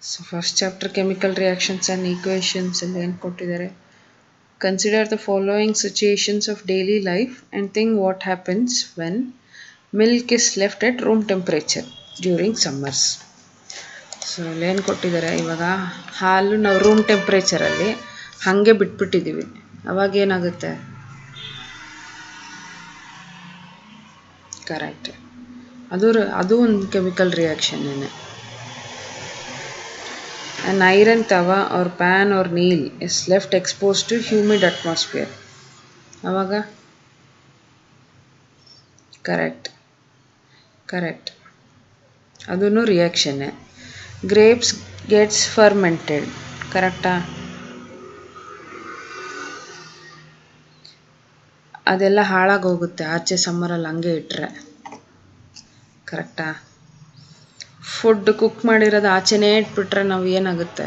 So first chapter chemical reactions and equations and then ಕೊಟ್ಟಿದ್ದಾರೆ. Consider the following situations of daily life and think what happens when milk is left at room temperature during summers. So ಏನು ಕೊಟ್ಟಿದ್ದಾರೆ, ಇವಾಗ ಹಾಲು ನಾವು room ಟೆಂಪ್ರೇಚರಲ್ಲಿ ಹಾಗೆ ಬಿಟ್ಬಿಟ್ಟಿದ್ದೀವಿ, ಅವಾಗ ಏನಾಗುತ್ತೆ? Correct, ಅದು ಒಂದು chemical ರಿಯಾಕ್ಷನ್ನೇ. An iron tawa or pan or nail is left exposed to humid atmosphere. ಅವಾಗ ಕರೆಕ್ಟ್ ಅದೂ ರಿಯಾಕ್ಷನ್ನೇ. ಗ್ರೇಪ್ಸ್ ಗೆಟ್ಸ್ ಫರ್ಮೆಂಟೆಡ್, ಕರೆಕ್ಟಾ? ಅದೆಲ್ಲ ಹಾಳಾಗೋಗುತ್ತೆ ಆಚೆ ಸಮ್ಮರಲ್ಲಿ ಹಂಗೆ ಇಟ್ಟರೆ, ಕರೆಕ್ಟಾ? ಫುಡ್ ಕುಕ್ ಮಾಡಿರೋದು ಆಚೆನೇ ಇಟ್ಬಿಟ್ರೆ ನಾವು ಏನಾಗುತ್ತೆ?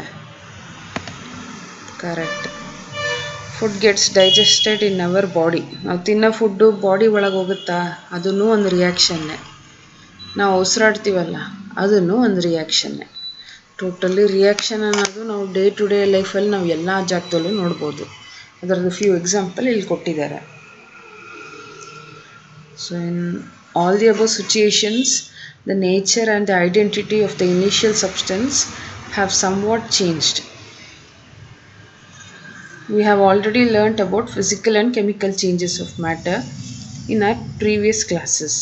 Correct. Food gets digested in our body, ನಾವು ತಿನ್ನೋ ಫುಡ್ಡು ಬಾಡಿ ಒಳಗೆ ಹೋಗುತ್ತಾ? ಅದೂ ಒಂದು ರಿಯಾಕ್ಷನ್ನೇ. ನಾವು ಉಸಿರಾಡ್ತೀವಲ್ಲ, ಅದೂ ಒಂದು ರಿಯಾಕ್ಷನ್ನೇ. ಟೋಟಲಿ ರಿಯಾಕ್ಷನ್ ಅನ್ನೋದು ನಾವು ಡೇ ಟು ಡೇ ಲೈಫಲ್ಲಿ ನಾವು ಎಲ್ಲ ಜಾಗದಲ್ಲೂ ನೋಡ್ಬೋದು. ಅದರದ್ದು ಫ್ಯೂ ಎಕ್ಸಾಂಪಲ್ ಇಲ್ಲಿ ಕೊಟ್ಟಿದ್ದಾರೆ. So in all the above situations, the nature and the identity of the initial substance have somewhat changed. We have already learnt about physical and chemical changes of matter in our previous classes.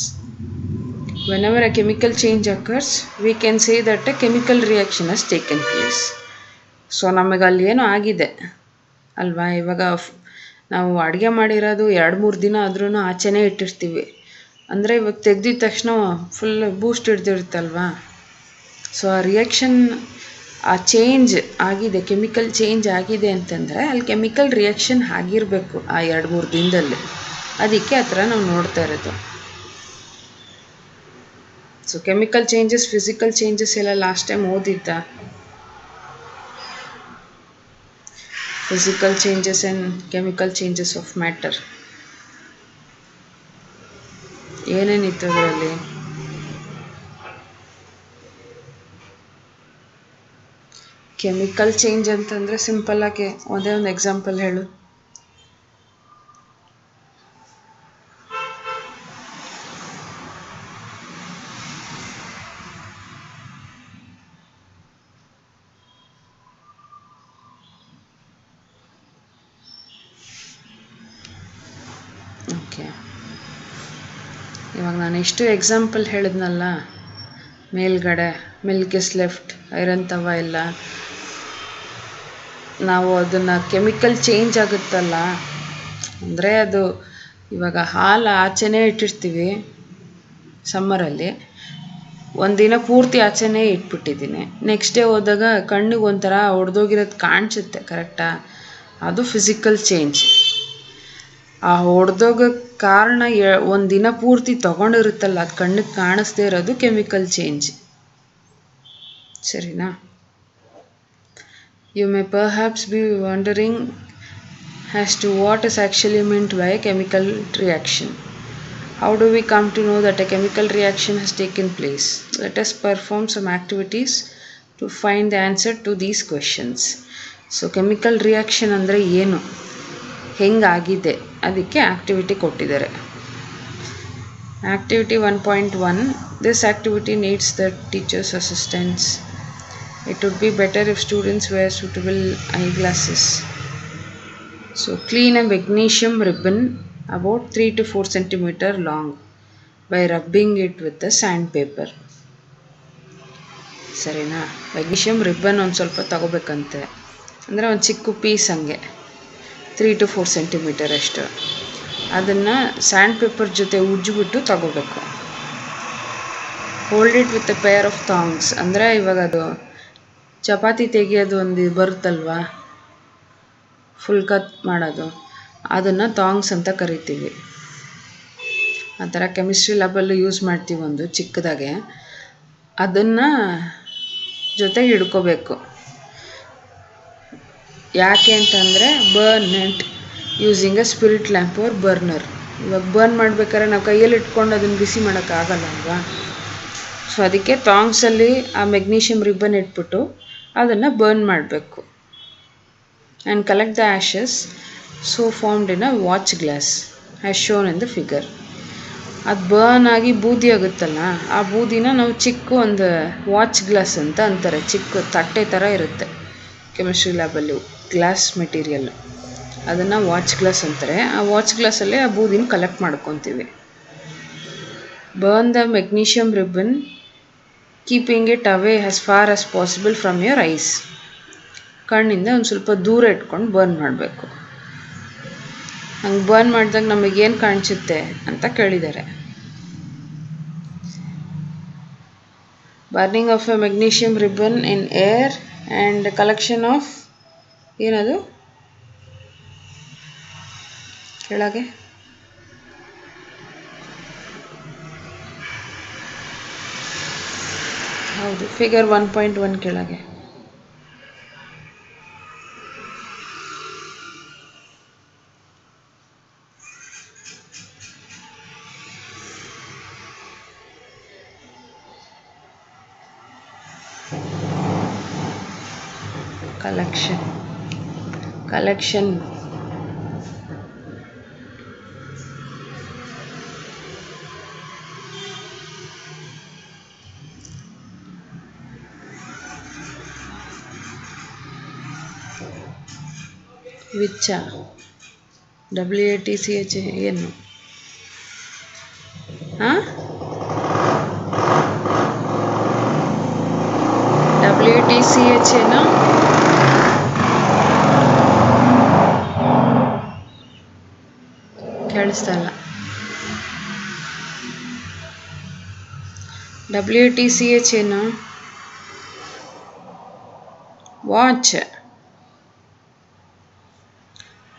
Whenever a chemical change occurs, we can say that a chemical reaction has taken place. So ನಮಗೆ ಅಲ್ಲಿ ಏನೋ ಆಗಿದೆ ಅಲ್ವಾ? ಇವಾಗ ನಾವು ಅಡುಗೆ ಮಾಡಿರೋದು 2-3 ದಿನ ಆದ್ರೂ ಆಚೆನೇ ಇಟ್ಟಿರ್ತೀವಿ ಅಂದರೆ ಇವಾಗ ತೆಗ್ದಿದ ತಕ್ಷಣ ಫುಲ್ ಬೂಸ್ಟ್ ಹಿಡ್ದಿರುತ್ತಲ್ವಾ. ಸೊ ಆ ರಿಯಾಕ್ಷನ್, ಆ ಚೇಂಜ್ ಆಗಿದೆ, ಕೆಮಿಕಲ್ ಚೇಂಜ್ ಆಗಿದೆ ಅಂತಂದರೆ ಅಲ್ಲಿ ಕೆಮಿಕಲ್ ರಿಯಾಕ್ಷನ್ ಆಗಿರಬೇಕು ಆ 2-3 ದಿನದಲ್ಲಿ. ಅದಕ್ಕೆ ಆ ಥರ ನಾವು ನೋಡ್ತಾ ಇರೋದು. So chemical changes, physical changes ಎಲ್ಲ ಲಾಸ್ಟ್ ಟೈಮ್ ಓದಿದ್ದ. Physical changes and chemical changes of matter ಏನೇನಿತ್ತು ಅದರಲ್ಲಿ? ಕೆಮಿಕಲ್ ಚೇಂಜ್ ಅಂತಂದರೆ ಸಿಂಪಲ್ಲಾಗಿ ಒಂದೇ ಒಂದು ಎಕ್ಸಾಂಪಲ್ ಹೇಳು. ಓಕೆ, ಇವಾಗ ನಾನು ಎಷ್ಟು ಎಕ್ಸಾಂಪಲ್ ಹೇಳಿದ್ನಲ್ಲ, ಮೇಲ್ಗಡೆ ಮಿಲ್ಕ್ ಇಸ್ ಲೆಫ್ಟ್, ಐರನ್ ತವ ಇಲ್ಲ, ನಾವು ಅದನ್ನು ಕೆಮಿಕಲ್ ಚೇಂಜ್ ಆಗುತ್ತಲ್ಲ ಅಂದರೆ ಅದು ಇವಾಗ ಹಾಲು ಆಚೆನೇ ಇಟ್ಟಿರ್ತೀವಿ ಸಮ್ಮರಲ್ಲಿ, ಒಂದಿನ ಪೂರ್ತಿ ಆಚೆನೇ ಇಟ್ಬಿಟ್ಟಿದ್ದೀನಿ, ನೆಕ್ಸ್ಟ್ ಡೇ ಹೋದಾಗ ಕಣ್ಣಿಗೆ ಒಂಥರ ಒಡೆದೋಗಿರೋದು ಕಾಣಿಸುತ್ತೆ, ಕರೆಕ್ಟಾ? ಅದು ಫಿಸಿಕಲ್ ಚೇಂಜ್. ಆ ಹೊಡೆದೋಗೋಕ್ಕೆ ಕಾರಣ ಒಂದಿನ ಪೂರ್ತಿ ತೊಗೊಂಡಿರುತ್ತಲ್ಲ, ಅದು ಕಣ್ಣಿಗೆ ಕಾಣಿಸ್ದೇ ಇರೋದು ಕೆಮಿಕಲ್ ಚೇಂಜ್. ಸರಿನಾ? You may perhaps be wondering as to what is actually meant by a chemical reaction. How do we come to know that a chemical reaction has taken place? Let us perform some activities to find the answer to these questions. So chemical reaction ಅಂದರೆ ಏನು, ಹೆಂಗಾಗಿದೆ, ಅದಕ್ಕೆ activity ಕೊಟ್ಟಿದ್ದಾರೆ. Activity 1.1. This activity needs the teacher's assistance. It would be better if students wear suitable eyeglasses. So clean a magnesium ribbon about 3 to 4 cm long by rubbing it with the sandpaper. ಸರಿನಾ? Magnesium ribbon ಒಂದು ಸ್ವಲ್ಪ ತಗೋಬೇಕಂತೆ, ಅಂದರೆ ಒಂದು ಚಿಕ್ಕ piece ಹಂಗೆ 3 to 4 cm ಅಷ್ಟು. ಅದನ್ನು and paper ಜೊತೆ ಉಜ್ಜಿಬಿಟ್ಟು ತಗೋಬೇಕು. Hold it with a pair of tongs, ಅಂದರೆ ಇವಾಗ ಅದು ಚಪಾತಿ ತೆಗಿಯೋದು ಒಂದು ಬರುತ್ತಲ್ವಾ, ಫುಲ್ ಕಟ್ ಮಾಡೋದು, ಅದನ್ನು ಥಾಂಗ್ಸ್ ಅಂತ ಕರಿತೀವಿ. ಆ ಥರ ಕೆಮಿಸ್ಟ್ರಿ ಲ್ಯಾಬಲ್ಲೂ ಯೂಸ್ ಮಾಡ್ತೀವಿ ಒಂದು ಚಿಕ್ಕದಾಗೆ. ಅದನ್ನು ಜೊತೆಗೆ ಹಿಡ್ಕೋಬೇಕು. ಯಾಕೆ ಅಂತಂದರೆ burn it using a spirit lamp or burner. ಇವಾಗ ಬರ್ನ್ ಮಾಡ್ಬೇಕಾದ್ರೆ ನಾವು ಕೈಯಲ್ಲಿ ಇಟ್ಕೊಂಡು ಅದನ್ನು ಬಿಸಿ ಮಾಡೋಕ್ಕಾಗಲ್ಲ ಅಲ್ವಾ. ಸೊ ಅದಕ್ಕೆ ಥಾಂಗ್ಸಲ್ಲಿ ಆ ಮೆಗ್ನೀಷಿಯಮ್ ರಿಬ್ಬನ್ ಇಟ್ಬಿಟ್ಟು ಅದನ್ನು ಬರ್ನ್ ಮಾಡಬೇಕು. And collect the Ashes so formed in a watch glass as shown in the figure. ಅದು ಬರ್ನ್ ಆಗಿ ಬೂದಿ ಆಗುತ್ತಲ್ಲ, ಆ ಬೂದಿನ ನಾವು ಚಿಕ್ಕ ಒಂದು ವಾಚ್ ಗ್ಲಾಸ್ ಅಂತ ಅಂತಾರೆ. ಚಿಕ್ಕ ತಟ್ಟೆ ಥರ ಇರುತ್ತೆ ಕೆಮಿಸ್ಟ್ರಿ ಲ್ಯಾಬಲ್ಲಿ ಗ್ಲಾಸ್ ಮೆಟೀರಿಯಲ್, ಅದನ್ನು ವಾಚ್ ಗ್ಲಾಸ್ ಅಂತಾರೆ. ಆ ವಾಚ್ ಗ್ಲಾಸಲ್ಲಿ ಆ ಬೂದಿನ ಕಲೆಕ್ಟ್ ಮಾಡ್ಕೊತೀವಿ. Burn the magnesium ribbon keeping it away as far as possible from your eyes. ಕಣ್ಣಿಂದ ಒಂದು ಸ್ವಲ್ಪ ದೂರ ಇಟ್ಕೊಂಡು ಬರ್ನ್ ಮಾಡಬೇಕು. ಹಂಗೆ ಬರ್ನ್ ಮಾಡಿದಾಗ ನಮಗೇನು ಕಾಣಿಸುತ್ತೆ ಅಂತ ಕೇಳಿದ್ದಾರೆ. Burning of A magnesium ribbon in air and collection of ಏನದು ಕೆಳಗೆ ಹೌದು ಫಿಗರ್ 1.1 ಕೆಳಗೆ collection ವಿಚ್ಚ WATCH ಏನು WATCH ಏನೋ ಕೇಳಿಸ್ತಾ ಇಲ್ಲ. WATCH ಏನು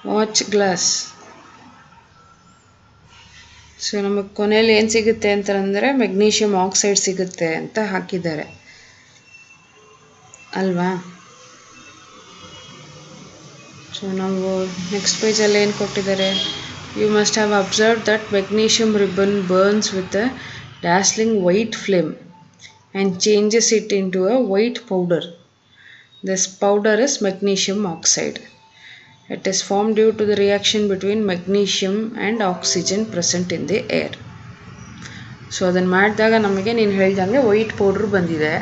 ವಾಚ್ ಗ್ಲಾಸ್. ಸೊ ನಮಗೆ ಕೊನೆಯಲ್ಲಿ ಏನು ಸಿಗುತ್ತೆ ಅಂತಂದರೆ ಮೆಗ್ನೀಷಿಯಮ್ ಆಕ್ಸೈಡ್ ಸಿಗುತ್ತೆ ಅಂತ ಹಾಕಿದ್ದಾರೆ ಅಲ್ವಾ. ಸೊ ನಾವು ನೆಕ್ಸ್ಟ್ ಪೇಜಲ್ಲಿ ಏನು ಕೊಟ್ಟಿದ್ದಾರೆ, you must have observe that magnesium ribbon burns with a dazzling white flame and changes it into a white powder. This powder is magnesium oxide. It is formed due to the reaction between magnesium and oxygen present in the air. So ಅದನ್ನು ಮಾಡಿದಾಗ ನಮಗೆ ನೀನು ಹೇಳ್ದಂಗೆ white powder ಬಂದಿದೆ.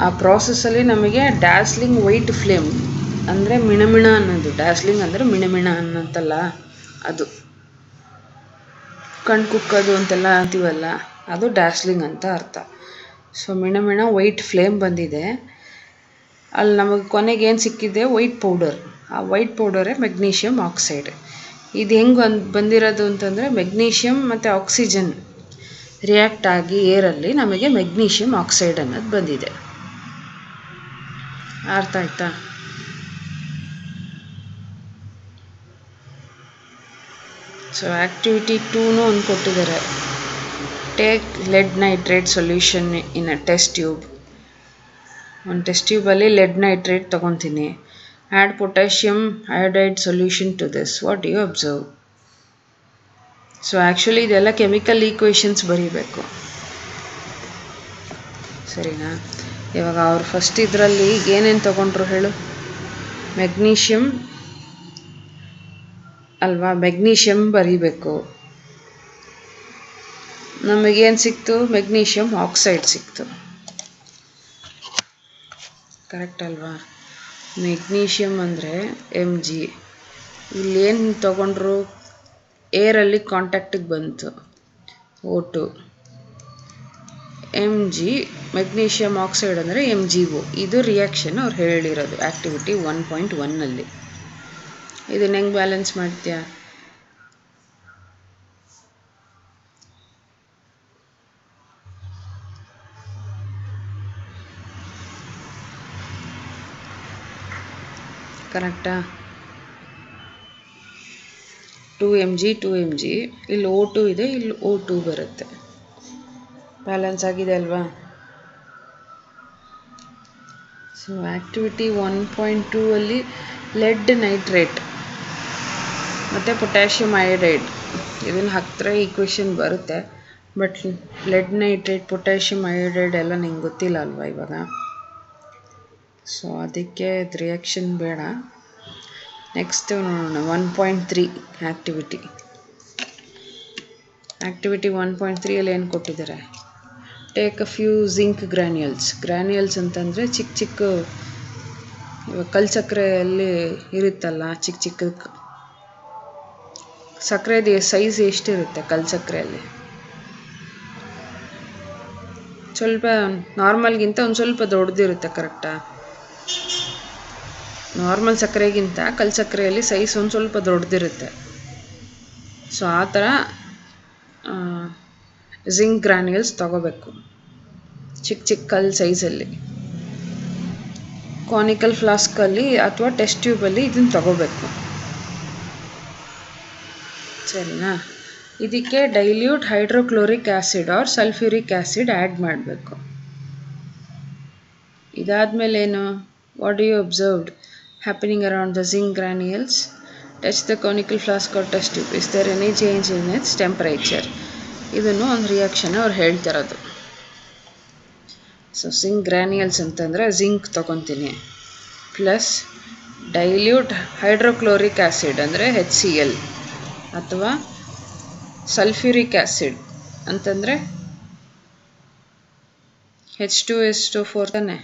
ಆ ಪ್ರಾಸೆಸ್ಸಲ್ಲಿ ನಮಗೆ ಡ್ಯಾಸ್ಲಿಂಗ್ white flame ಅಂದರೆ ಮಿಣಮಿಣ ಅನ್ನೋದು, ಡ್ಯಾಸ್ಲಿಂಗ್ ಅಂದರೆ ಮಿಣಮಿಣ ಅನ್ನೋಂತಲ್ಲ, ಅದು ಕಣ್ಣು ಕುಕ್ಕೋದು ಅಂತೆಲ್ಲ ಅಂತೀವಲ್ಲ, ಅದು ಡ್ಯಾಸ್ಲಿಂಗ್ ಅಂತ ಅರ್ಥ. ಸೊ ಮಿಣಮಿಣ ವೈಟ್ ಫ್ಲೇಮ್ ಬಂದಿದೆ. ಅಲ್ಲಿ ನಮಗೆ ಕೊನೆಗೆ ಏನು ಸಿಕ್ಕಿದೆ, ವೈಟ್ ಪೌಡರ್. ಆ ವೈಟ್ ಪೌಡರೇ ಮೆಗ್ನೀಷಿಯಮ್ ಆಕ್ಸೈಡ್. ಇದು ಹೆಂಗೆ ಬಂದಿರೋದು ಅಂತಂದರೆ ಮೆಗ್ನೀಷಿಯಮ್ ಮತ್ತು ಆಕ್ಸಿಜನ್ ರಿಯಾಕ್ಟ್ ಆಗಿ ಏರಲ್ಲಿ ನಮಗೆ ಮೆಗ್ನೀಷಿಯಮ್ ಆಕ್ಸೈಡ್ ಅನ್ನೋದು ಬಂದಿದೆ. ಅರ್ಥ ಆಯ್ತಾ? ಸೊ ಆ್ಯಕ್ಟಿವಿಟಿ 2ನೂ ಒಂದು ಕೊಟ್ಟಿದ್ದಾರೆ. Take lead nitrate solution in a test tube. ಒಂದು ಟೆಸ್ಟ್ ಟ್ಯೂಬಲ್ಲಿ ಲೆಡ್ ನೈಟ್ರೇಟ್ ತೊಗೊತೀನಿ. Add potassium iodide solution to this. What you observe? So actually ಇದೆಲ್ಲ ಕೆಮಿಕಲ್ ಈಕ್ವೇಷನ್ಸ್ ಬರೀಬೇಕು, ಸರಿನಾ? ಇವಾಗ ಅವ್ರು ಫಸ್ಟ್ ಇದರಲ್ಲಿ ಏನೇನು ತೊಗೊಂಡ್ರು ಹೇಳು? ಮೆಗ್ನೀಷಿಯಮ್ ಅಲ್ವಾ, ಮೆಗ್ನೀಷಿಯಮ್ ಬರೀಬೇಕು. ನಮಗೇನು ಸಿಕ್ತು? ಮೆಗ್ನೀಷಿಯಮ್ ಆಕ್ಸೈಡ್ ಸಿಕ್ತು. ಕರೆಕ್ಟ್ ಅಲ್ವಾ? ಮೆಗ್ನೀಷಿಯಮ್ ಅಂದರೆ Mg. ಇಲ್ಲೇನು ತೊಗೊಂಡ್ರು? ಏರಲ್ಲಿ ಕಾಂಟ್ಯಾಕ್ಟಿಗೆ ಬಂತು O2. Mg ಮೆಗ್ನೀಷಿಯಮ್ ಆಕ್ಸೈಡ್ ಅಂದರೆ MgO. ಇದು ರಿಯಾಕ್ಷನ್ ಅವ್ರು ಹೇಳಿರೋದು ಆ್ಯಕ್ಟಿವಿಟಿ 1.1ನಲ್ಲಿ. ಇದನ್ನು ಹೆಂಗೆ ಬ್ಯಾಲೆನ್ಸ್ ಮಾಡ್ತೀಯಾ? ಕರೆಕ್ಟಾ? 2Mg ಇಲ್ಲಿ O2 ಇದೆ, ಇಲ್ಲಿ O2 ಬರುತ್ತೆ. ಬ್ಯಾಲೆನ್ಸ್ ಆಗಿದೆ ಅಲ್ವಾ? ಸೊ ಆ್ಯಕ್ಟಿವಿಟಿ 1.2 ಅಲ್ಲಿ ಲೆಡ್ ನೈಟ್ರೇಟ್ ಮತ್ತು ಪೊಟ್ಯಾಷಿಯಮ್ ಅಯೋಡೈಡ್ ಇದನ್ನು ಹಾಕಿದ್ರೆ ಈಕ್ವೇಷನ್ ಬರುತ್ತೆ. But LED nitrate, potassium iodide ಎಲ್ಲ ನಿಂಗೆ ಗೊತ್ತಿಲ್ಲ ಅಲ್ವಾ ಇವಾಗ. ಸೊ ಅದಕ್ಕೆ ರಿಯಾಕ್ಷನ್ ಬೇಡ. ನೆಕ್ಸ್ಟ್ ನೋಡೋಣ 1.3 ಆ್ಯಕ್ಟಿವಿಟಿ 1.3 ಏನು ಕೊಟ್ಟಿದ್ದಾರೆ. Take a few zinc granules ಅಂತಂದರೆ ಚಿಕ್ಕ ಇವಾಗ ಕಲ್ಲು ಸಕ್ಕರೆಯಲ್ಲಿ ಇರುತ್ತಲ್ಲ, ಚಿಕ್ಕ ಸಕ್ಕರೆದು ಸೈಜ್ ಎಷ್ಟಿರುತ್ತೆ ಕಲ್ಲು ಸಕ್ಕರೆಯಲ್ಲಿ? ಸ್ವಲ್ಪ ನಾರ್ಮಲ್ಗಿಂತ ಒಂದು ಸ್ವಲ್ಪ ದೊಡ್ಡದಿರುತ್ತೆ, ಕರೆಕ್ಟಾ? ನಾರ್ಮಲ್ ಸಕ್ಕರೆಗಿಂತ ಕಲ್ಲು ಸಕ್ಕರೆಯಲ್ಲಿ ಸೈಜ್ ಒಂದು ಸ್ವಲ್ಪ ದೊಡ್ಡದಿರುತ್ತೆ. ಸೊ ಆ ಥರ ಜಿಂಕ್ ಗ್ರ್ಯಾನ್ಯೂಲ್ಸ್ ತೊಗೋಬೇಕು, ಚಿಕ್ಕ ಕಲ್ಲು ಸೈಜಲ್ಲಿ. ಕಾನಿಕಲ್ ಫ್ಲಾಸ್ಕಲ್ಲಿ ಅಥವಾ ಟೆಸ್ಟ್ ಟ್ಯೂಬಲ್ಲಿ ಇದನ್ನು ತೊಗೋಬೇಕು, ಸರಿನಾ? ಇದಕ್ಕೆ dilute hydrochloric acid or sulphuric acid add ಮಾಡಬೇಕು. ಇದಾದಮೇಲೆ ಏನು? What do you observed happening around the zinc granules? Touch the conical flask or test tube. Is there any change in its temperature? ಇದನ್ನು ಒಂದು reaction ಅವ್ರು ಹೇಳ್ತಿರೋದು. So zinc granules ಅಂತಂದರೆ zinc ತೊಗೊತೀನಿ, plus dilute hydrochloric acid ಅಂದರೆ HCl, ಅಥವಾ sulphuric acid ಅಂತಂದರೆ H2SO4 ತಾನೆ.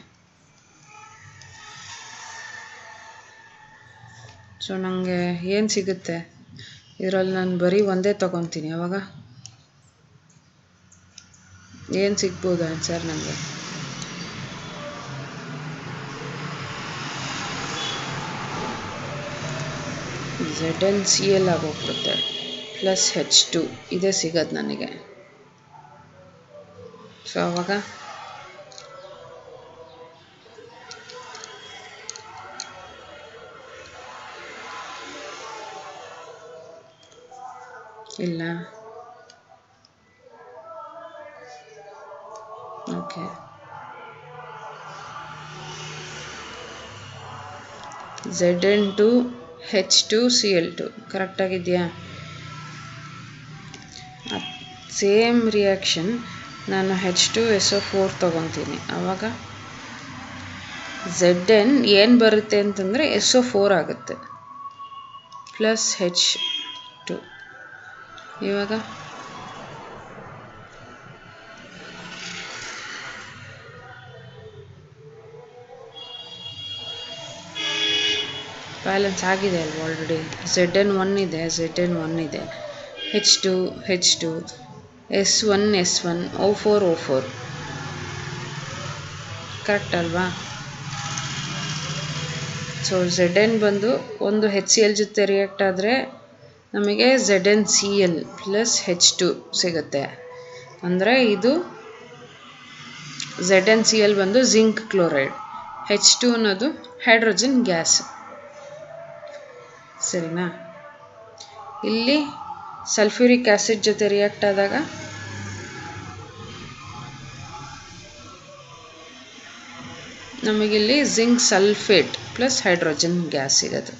ಸೊ ನನಗೆ ಏನು ಸಿಗುತ್ತೆ ಇದರಲ್ಲಿ? ನಾನು ಬರೀ ಒಂದೇ ತೊಗೊತೀನಿ, ಅವಾಗ ಏನು ಸಿಗ್ಬೋದು ಆನ್ಸರ್ ನನಗೆ? ZnCl ಆಗೋಗ್ಬಿಡುತ್ತೆ, ಪ್ಲಸ್ H2 ಇದೇ ಸಿಗೋದು ನನಗೆ. ಸೊ ಅವಾಗ ಇಲ್ಲ, ಓಕೆ. Zn2H2Cl2 ಕರೆಕ್ಟಾಗಿದೆಯಾ? ಸೇಮ್ ರಿಯಾಕ್ಷನ್ ನಾನು H2SO4 ತೊಗೊತೀನಿ, ಆವಾಗ Zn ಏನು ಬರುತ್ತೆ ಅಂತಂದರೆ SO4 ಆಗುತ್ತೆ, ಪ್ಲಸ್ H2. ಇವಾಗ ಬ್ಯಾಲೆನ್ಸ್ ಆಗಿದೆ ಅಲ್ವ ಆಲ್ರೆಡಿ. Zn1 ಇದೆ, H2 S1 O4 ಕರೆಕ್ಟ್ ಅಲ್ವಾ? ಸೊ Zn ಬಂದು ಒಂದು HCl ಜೊತೆ ರಿಯಾಕ್ಟ್ ಆದರೆ ನಮಗೆ ZnCl ಪ್ಲಸ್ H2 ಸಿಗುತ್ತೆ. ಅಂದರೆ ಇದು ZnCl ಬಂದು ಜಿಂಕ್ ಕ್ಲೋರೈಡ್, H2 ಅನ್ನೋದು ಹೈಡ್ರೋಜನ್ ಗ್ಯಾಸ್, ಸರಿನಾ? ಇಲ್ಲಿ ಸಲ್ಫ್ಯೂರಿಕ್ ಆ್ಯಸಿಡ್ ಜೊತೆ ರಿಯಾಕ್ಟ್ ಆದಾಗ ನಮಗಿಲ್ಲಿ zinc sulphate plus hydrogen gas ಸಿಗೋದು,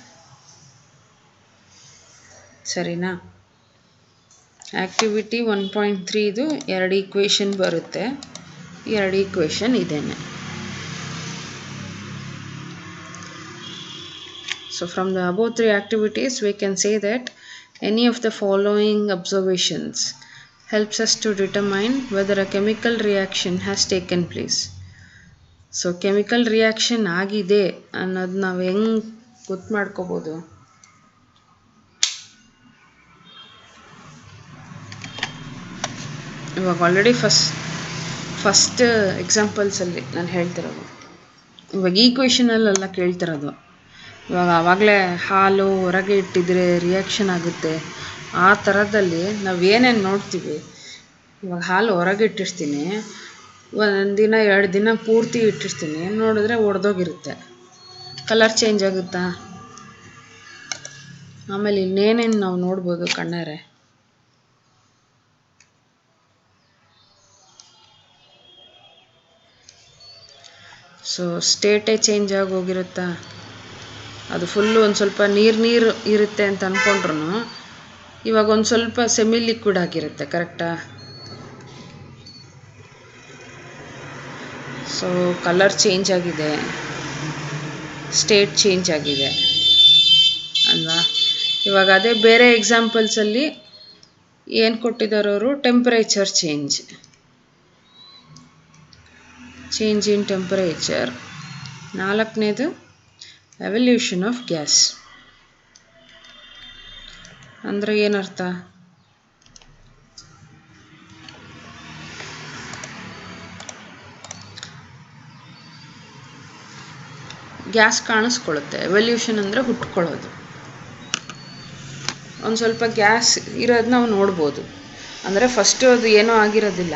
ಸರಿನಾ? ಆ್ಯಕ್ಟಿವಿಟಿ 1.3 ಇದು 2 ಈಕ್ವೇಷನ್ ಬರುತ್ತೆ, 2 ಈಕ್ವೇಷನ್ ಇದೇನೆ. So from the above 3 activities we can say that any of the following observations helps us to determine whether a chemical reaction has taken place. So chemical reaction ಆಗಿದೆ ಅನ್ನೋದು ನಾವು ಹೆಂಗೆ ಗೊತ್ತು ಮಾಡ್ಕೋಬೋದು? ಇವಾಗ ಆಲ್ರೆಡಿ ಫಸ್ಟ್ ಎಕ್ಸಾಂಪಲ್ಸಲ್ಲಿ ನಾನು ಹೇಳ್ತಿರೋದು, ಇವಾಗ ಈಕ್ವೇಷನಲ್ಲೆಲ್ಲ ಕೇಳ್ತಿರೋದು. ಇವಾಗ ಆವಾಗಲೇ ಹಾಲು ಹೊರಗೆ ಇಟ್ಟಿದ್ರೆ ರಿಯಾಕ್ಷನ್ ಆಗುತ್ತೆ, ಆ ಥರದಲ್ಲಿ ನಾವು ಏನೇನು ನೋಡ್ತೀವಿ. ಇವಾಗ ಹಾಲು ಹೊರಗೆ ಇಟ್ಟಿರ್ತೀನಿ, 1 ದಿನ 2 ದಿನ ಪೂರ್ತಿ ಇಟ್ಟಿರ್ತೀನಿ, ನೋಡಿದ್ರೆ ಒಡೆದೋಗಿರುತ್ತೆ, ಕಲರ್ ಚೇಂಜ್ ಆಗುತ್ತಾ? ಆಮೇಲೆ ಇನ್ನೇನೇನು ನಾವು ನೋಡ್ಬೋದು ಕಣ್ಣಾರೆ? ಸೊ ಸ್ಟೇಟೇ ಚೇಂಜ್ ಆಗಿ ಹೋಗಿರುತ್ತಾ? ಅದು ಫುಲ್ಲು ಒಂದು ಸ್ವಲ್ಪ ನೀರು ಇರುತ್ತೆ ಅಂತ ಅಂದ್ಕೊಂಡ್ರು ಇವಾಗ ಒಂದು ಸ್ವಲ್ಪ ಸೆಮಿ ಲಿಕ್ವಿಡ್ ಆಗಿರುತ್ತೆ, ಕರೆಕ್ಟಾ? ಸೊ ಕಲರ್ ಚೇಂಜ್ ಆಗಿದೆ, ಸ್ಟೇಟ್ ಚೇಂಜ್ ಆಗಿದೆ ಅಲ್ವಾ. ಇವಾಗ ಅದೇ ಬೇರೆ ಎಕ್ಸಾಂಪಲ್ಸಲ್ಲಿ ಏನು ಕೊಟ್ಟಿದ್ದಾರೆ ಅವರು, ಟೆಂಪರೇಚರ್ ಚೇಂಜ್ ಇನ್ ಟೆಂಪರೇಚರ್. ನಾಲ್ಕನೇದು ಎವಲ್ಯೂಷನ್ ಆಫ್ ಗ್ಯಾಸ್. ಅಂದರೆ ಏನರ್ಥ, ಗ್ಯಾಸ್ ಕಾಣಿಸ್ಕೊಳ್ಳುತ್ತೆ. ಎವಲ್ಯೂಷನ್ ಅಂದರೆ ಹುಟ್ಕೊಳ್ಳೋದು. ಒಂದು ಸ್ವಲ್ಪ ಗ್ಯಾಸ್ ಇರೋದು ನಾವು ನೋಡ್ಬೋದು. ಅಂದರೆ ಫಸ್ಟು ಅದು ಏನೂ ಆಗಿರೋದಿಲ್ಲ,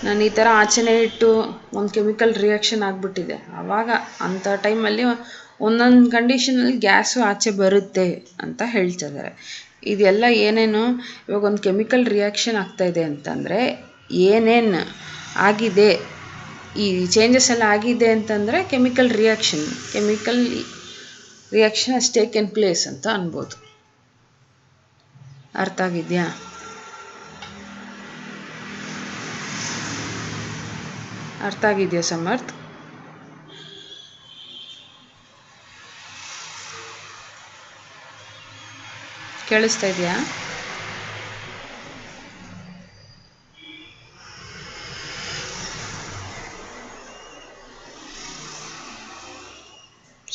ನಾನು ಈ ಥರ ಆಚೆನೇ ಇಟ್ಟು ಒಂದು ಕೆಮಿಕಲ್ ರಿಯಾಕ್ಷನ್ ಆಗಿಬಿಟ್ಟಿದೆ. ಆವಾಗ ಅಂಥ ಟೈಮಲ್ಲಿ ಒಂದೊಂದು ಕಂಡೀಷನಲ್ಲಿ ಗ್ಯಾಸು ಆಚೆ ಬರುತ್ತೆ ಅಂತ ಹೇಳ್ತಿದ್ದಾರೆ. ಇದೆಲ್ಲ ಏನೇನು, ಇವಾಗ ಒಂದು ಕೆಮಿಕಲ್ ರಿಯಾಕ್ಷನ್ ಆಗ್ತಾಯಿದೆ ಅಂತಂದರೆ ಏನೇನು ಆಗಿದೆ, ಈ ಚೇಂಜಸ್ ಎಲ್ಲ ಆಗಿದೆ ಅಂತಂದರೆ chemical reaction has taken place ಅಂತ ಅನ್ಬೋದು. ಅರ್ಥ ಆಗಿದೆಯಾ? ಅರ್ಥ ಆಗಿದೆಯಾ ಸಮರ್ಥ್? ಕೇಳಿಸ್ತಾ ಇದೆಯಾ?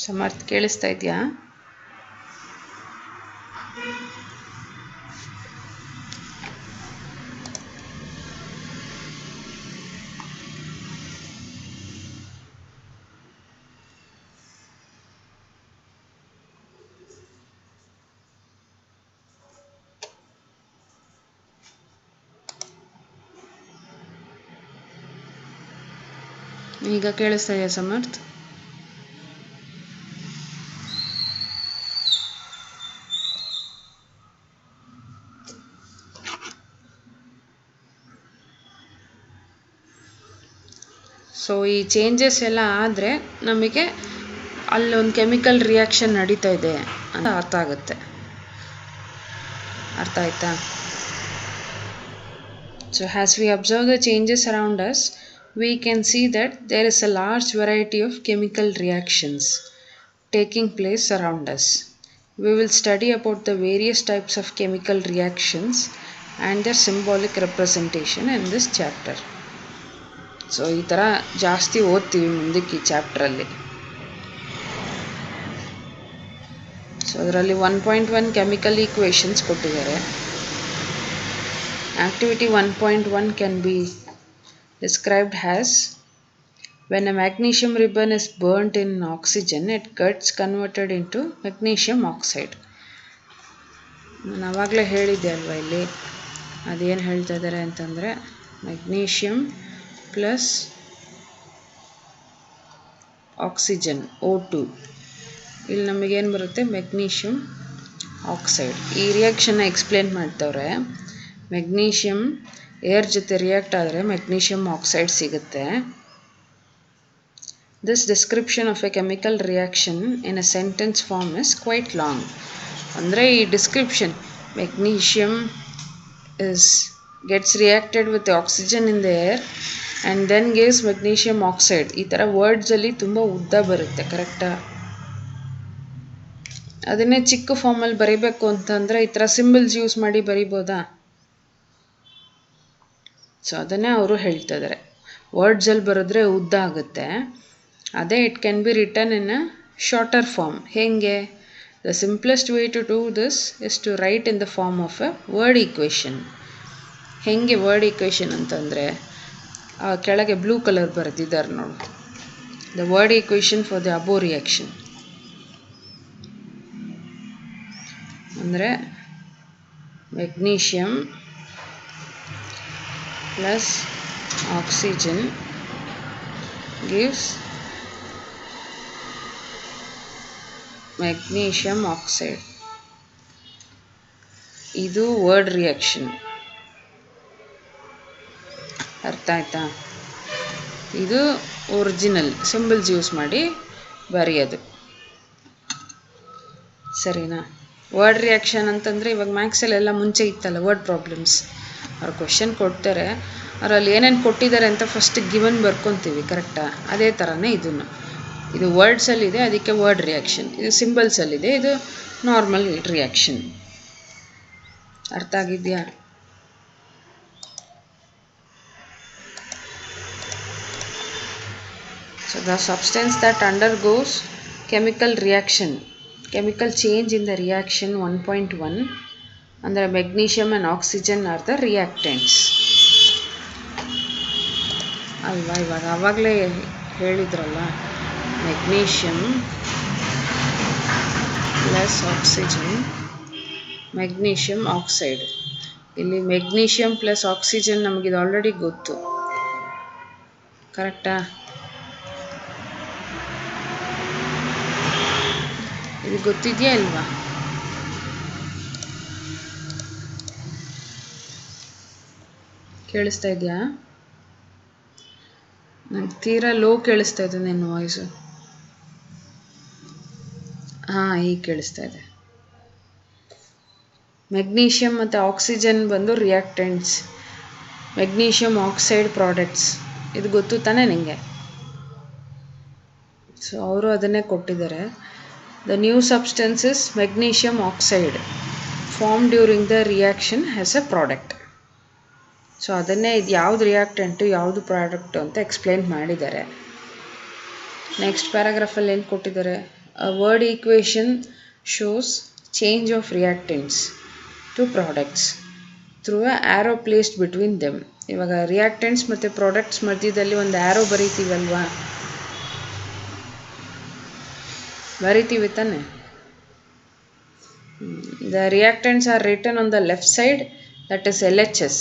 ಸಮರ್ಥ್ ಕೇಳಿಸ್ತಾ ಇದೆಯಾ? ಈಗ ಕೇಳಿಸ್ತಾ ಇದೆಯಾ ಸಮರ್ಥ್? ಸೊ ಈ ಚೇಂಜಸ್ ಎಲ್ಲ ಆದರೆ ನಮಗೆ ಅಲ್ಲೊಂದು ಕೆಮಿಕಲ್ ರಿಯಾಕ್ಷನ್ ನಡೀತಾ ಇದೆ ಅಂತ ಅರ್ಥ ಆಗುತ್ತೆ. ಅರ್ಥ ಆಯ್ತಾ? So as we observe the changes around us, we can see that there is a large variety of chemical reactions taking place around us. We will study about the various types of chemical reactions and their symbolic representation in this chapter. So ಈ ಥರ ಜಾಸ್ತಿ ಓದ್ತೀವಿ ಮುಂದಕ್ಕೆ ಈ ಚಾಪ್ಟ್ರಲ್ಲಿ. So ಅದರಲ್ಲಿ 1.1 chemical equations ಕೊಟ್ಟಿದ್ದಾರೆ. Activity 1.1 can be described as, when a magnesium ribbon is burnt in oxygen, it gets converted into magnesium oxide. ನಾನು ಆವಾಗಲೇ ಹೇಳಿದ್ದೆ ಅಲ್ವಾ, ಇಲ್ಲಿ ಅದೇನು ಹೇಳ್ತಾ ಇದ್ದಾರೆ ಅಂತಂದರೆ ಮೆಗ್ನೀಷಿಯಮ್ ಪ್ಲಸ್ ಆಕ್ಸಿಜನ್ O2, ಇಲ್ಲಿ ನಮಗೇನು ಬರುತ್ತೆ, ಮೆಗ್ನೀಷಿಯಮ್ ಆಕ್ಸೈಡ್. ಈ ರಿಯಾಕ್ಷನ್ನ ಎಕ್ಸ್ಪ್ಲೇನ್ ಮಾಡ್ತವ್ರೆ. ಮೆಗ್ನೀಷಿಯಮ್ ಏರ್ ಜೊತೆ ರಿಯಾಕ್ಟ್ ಆದರೆ ಮೆಗ್ನೀಷಿಯಮ್ ಆಕ್ಸೈಡ್ ಸಿಗುತ್ತೆ. This description of a chemical reaction in a sentence form is quite long. ಅಂದರೆ ಈ description, magnesium gets reacted with oxygen in the air and then gives magnesium oxide, ಈ ಥರ ವರ್ಡ್ಸಲ್ಲಿ ತುಂಬ ಉದ್ದ ಬರುತ್ತೆ. ಕರೆಕ್ಟಾ? ಅದನ್ನೇ ಚಿಕ್ಕ ಫಾರ್ಮಲ್ಲಿ ಬರೀಬೇಕು ಅಂತಂದರೆ ಈ ಥರ ಸಿಂಬಲ್ಸ್ ಯೂಸ್ ಮಾಡಿ ಬರಿಬೋದಾ? ಸೊ ಅದನ್ನೇ ಅವರು ಹೇಳ್ತಾ ಇದ್ದಾರೆ. ವರ್ಡ್ಸಲ್ಲಿ ಬರೆದ್ರೆ ಉದ್ದ ಆಗುತ್ತೆ. ಅದೇ it can be written in a shorter form. ಹೇಗೆ? The simplest way to do this is to write in the form of a word equation. ಹೇಗೆ ವರ್ಡ್ ಈಕ್ವೇಷನ್ ಅಂತಂದರೆ, ಕೆಳಗೆ ಬ್ಲೂ ಕಲರ್ ಬರೆದಿದ್ದಾರೆ ನೋಡಿ, the word equation for the above reaction. ಅಂದರೆ magnesium plus oxygen gives magnesium oxide. ಇದು word reaction. ಅರ್ಥ ಆಯ್ತಾ? ಇದು ಒರಿಜಿನಲ್ ಸಿಂಬಲ್ಸ್ ಯೂಸ್ ಮಾಡಿ ಬರೆಯೋದು. ಸರಿನಾ? ವರ್ಡ್ ರಿಯಾಕ್ಷನ್ ಅಂತಂದರೆ ಇವಾಗ ಮ್ಯಾಕ್ಸಲ್ಲೆಲ್ಲ ಮುಂಚೆ ಇತ್ತಲ್ಲ ವರ್ಡ್ ಪ್ರಾಬ್ಲಮ್ಸ್, ಅವ್ರು ಕ್ವೆಶನ್ ಕೊಡ್ತಾರೆ, ಅವರಲ್ಲಿ ಏನೇನು ಕೊಟ್ಟಿದ್ದಾರೆ ಅಂತ ಫಸ್ಟ್ ಗಿವನ್ ಬರ್ಕೊತೀವಿ. ಕರೆಕ್ಟಾ? ಅದೇ ಥರನೇ ಇದನ್ನು ಇದು ವರ್ಡ್ಸಲ್ಲಿದೆ, ಅದಕ್ಕೆ ವರ್ಡ್ ರಿಯಾಕ್ಷನ್. ಇದು ಸಿಂಬಲ್ಸಲ್ಲಿದೆ, ಇದು ನಾರ್ಮಲ್ ರಿಯಾಕ್ಷನ್. ಅರ್ಥ ಆಗಿದೆಯಾ? So the substance that undergoes chemical reaction, chemical change in the reaction 1.1, ಅಂದರೆ magnesium and oxygen are the reactants ಅಲ್ವಾ. ಇವಾಗ ಆವಾಗಲೇ ಹೇಳಿದ್ರಲ್ಲ, magnesium plus oxygen, magnesium oxide. ಇಲ್ಲಿ ಮೆಗ್ನೀಷಿಯಮ್ ಪ್ಲಸ್ ಆಕ್ಸಿಜನ್ ನಮಗಿದು ಆಲ್ರೆಡಿ ಗೊತ್ತು, ಕರೆಕ್ಟಾ? ಇದು ಗೊತ್ತಿದೆಯಾ ಇಲ್ವಾ? ಕೇಳಿಸ್ತಾ ಇದೆಯಾ? ನಂಗೆ ತೀರಾ ಲೋ ಕೇಳಿಸ್ತಾ ಇದೆ ನಿನ್ನ ವಾಯ್ಸು. ಹಾಂ, ಈಗ ಕೇಳಿಸ್ತಾ ಇದೆ. ಮೆಗ್ನೀಷಿಯಮ್ ಮತ್ತು ಆಕ್ಸಿಜನ್ ಬಂದು ರಿಯಾಕ್ಟೆಂಟ್ಸ್, ಮೆಗ್ನೀಷಿಯಮ್ ಆಕ್ಸೈಡ್ ಪ್ರಾಡಕ್ಟ್ಸ್. ಇದು ಗೊತ್ತು ತಾನೇ ನಿಮಗೆ? ಸೊ ಅವರು ಅದನ್ನೇ ಕೊಟ್ಟಿದ್ದಾರೆ. The new substances magnesium oxide form during the reaction as a product. So ಅದನ್ನೇ ಇದು ಯಾವುದು ರಿಯಾಕ್ಟೆಂಟು ಯಾವುದು ಪ್ರಾಡಕ್ಟು ಅಂತ ಎಕ್ಸ್ಪ್ಲೈನ್ ಮಾಡಿದ್ದಾರೆ. ನೆಕ್ಸ್ಟ್ ಪ್ಯಾರಾಗ್ರಾಫಲ್ಲಿ ಏನು ಕೊಟ್ಟಿದ್ದಾರೆ? A word equation shows change of reactants to products through a arrow placed between them. ಇವಾಗ ರಿಯಾಕ್ಟೆಂಟ್ಸ್ ಮತ್ತು ಪ್ರಾಡಕ್ಟ್ಸ್ ಮಧ್ಯದಲ್ಲಿ ಒಂದು ಆ್ಯರೋ ಬರೀತೀವಲ್ವಾ, ಬರೀತೀವಿ ತಾನೆ? The reactants are written on the left side, that is LHS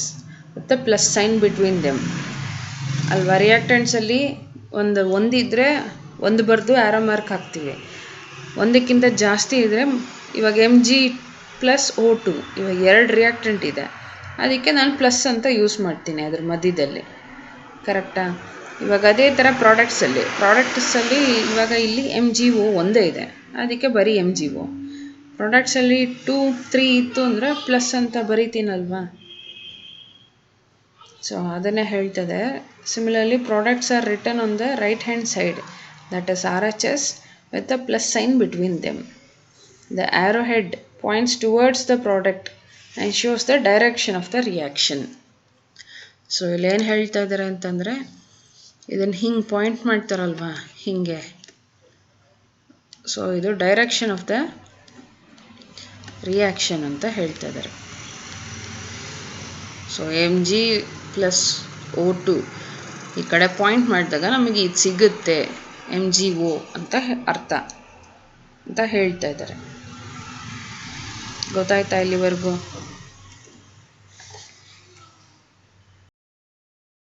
with the plus sign between them ಅಲ್ವಾ. ರಿಯಾಕ್ಟೆಂಟ್ಸಲ್ಲಿ ಒಂದಿದ್ರೆ ಒಂದು ಬರೆದು ಆ್ಯರೋ ಮಾರ್ಕ್ ಹಾಕ್ತೀವಿ, ಒಂದಕ್ಕಿಂತ ಜಾಸ್ತಿ ಇದ್ದರೆ, ಇವಾಗ Mg+O2 ಇವಾಗ 2 ರಿಯಾಕ್ಟೆಂಟ್ ಇದೆ, ಅದಕ್ಕೆ ನಾನು ಪ್ಲಸ್ ಅಂತ ಯೂಸ್ ಮಾಡ್ತೀನಿ ಅದ್ರ ಮಧ್ಯದಲ್ಲಿ, ಕರೆಕ್ಟಾ? ಇವಾಗ ಅದೇ ಥರ ಪ್ರಾಡಕ್ಟ್ಸಲ್ಲಿ ಇವಾಗ ಇಲ್ಲಿ MgO ಒಂದೇ ಇದೆ, ಅದಕ್ಕೆ ಬರೀ MgO. ಪ್ರಾಡಕ್ಟ್ಸಲ್ಲಿ 2, 3 ಇತ್ತು ಅಂದರೆ ಪ್ಲಸ್ ಅಂತ ಬರೀತೀನಲ್ವಾ. ಸೊ ಅದನ್ನೇ ಹೇಳ್ತದೆ. Similarly products are written on the right hand side, that is RHS with a plus sign between them. The arrowhead points towards the product and shows the direction of the reaction. So ಇಲ್ಲಿ ಏನು ಹೇಳ್ತಾ ಇದ್ದಾರೆ ಅಂತಂದರೆ, ಇದನ್ನು ಹಿಂಗೆ point ಮಾಡ್ತಾರಲ್ವಾ, ಹೀಗೆ. So ಇದು direction of the reaction ಅಂತ ಹೇಳ್ತಾ ಇದ್ದಾರೆ. ಸೊ Mg+O2 ಈ ಕಡೆ ಪಾಯಿಂಟ್ ಮಾಡಿದಾಗ ನಮಗೆ ಇದು ಸಿಗುತ್ತೆ, MgO ಅಂತ ಅರ್ಥ ಅಂತ ಹೇಳ್ತಾ ಇದ್ದಾರೆ. ಗೊತ್ತಾಯ್ತಾ ಇಲ್ಲಿವರೆಗೂ?